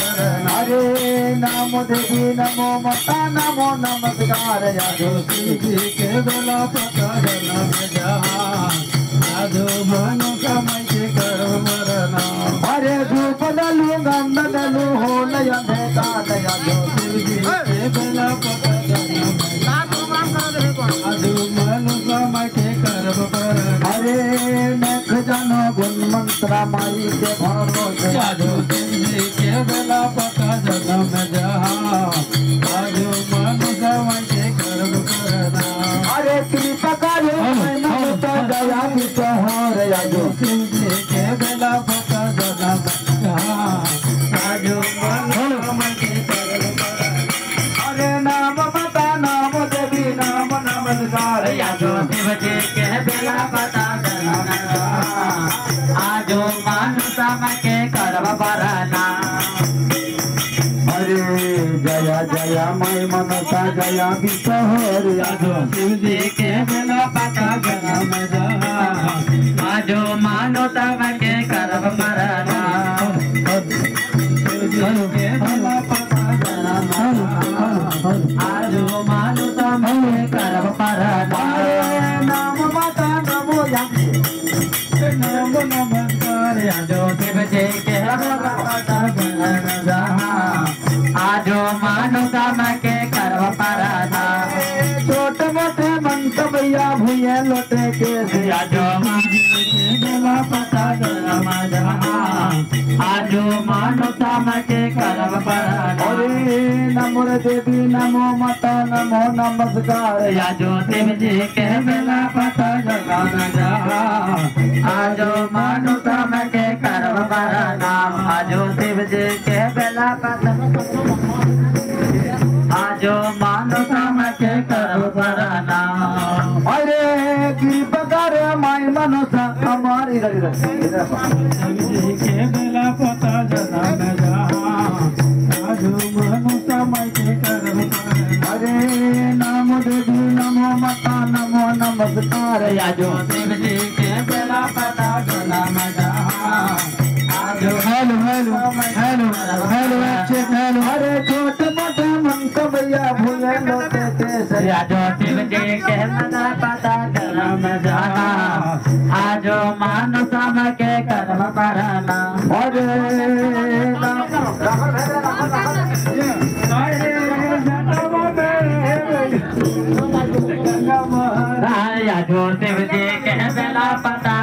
हरे नाम देवी नमो माता नमो नमस्कार यादो शिव जी के बेला पता जन्म जहाँ साधु मनु समय के करो मरना हरे धूप दलु गंध दलु हो नयन काट यादो शिव जी के बेला पता जन्म साधु मनु समय के करो मरना हरे नख जानो गुण मंत्र माई के भरोसे यादो शिव जी के बेला पता जन्म जहाँ साधु मनु समय के करो मरना हरे कृपा करो नमता दया विचहर यादो शिव जी के बेला पता जन्म जहाँ साधु मनु समय के करो मरना हरे नाम माता नाम देवी नाम नमस्कार यादो शिव जी के बेला पता जन्म जहाँ आजो मनु समय के करो मरना हरे जया जया मय मनसा जया विषहर यादो शिव जी के बेला पता जन्म जहाँ आजो मानो तब के करब मरना शिव जी के बेला पता जन्म आजो मानो तब के करब मरना नाम माता नमो नमो नमस्कार यादो शिव जी के बेला पता जन्म जहाँ आजो मानो समय के करव पराना छोटे मोटे मंतव्या भूये लोटे के आजो मानो पता जन्म जहाँ आजो मानो समय के करव पराना हरे नमो देवी नमो माता नमो नमस्कार आजो शिव जी के बेला पता जन्म जहाँ आजो मानो समय के करव पराना आजो शिव जी के बेला पता आजो मानो समय के करो बराना अरे कृपा कर माई मनसा हमारी के बेला पता जन्म जहाँ आजो मानो समय के करो अरे नाम देवी नमो माता नमो नमस्कार आजो शिव जी के बेला पता जन्म जहाँ आजो hello hello hello hello check hello अरे छोटे मोटे मंतव्या भूले लोटे के आजो शिव जी के बेला पता जन्म जहाँ आजो मानो समय के कर्म करना अरे आजो शिव जी के बेला पता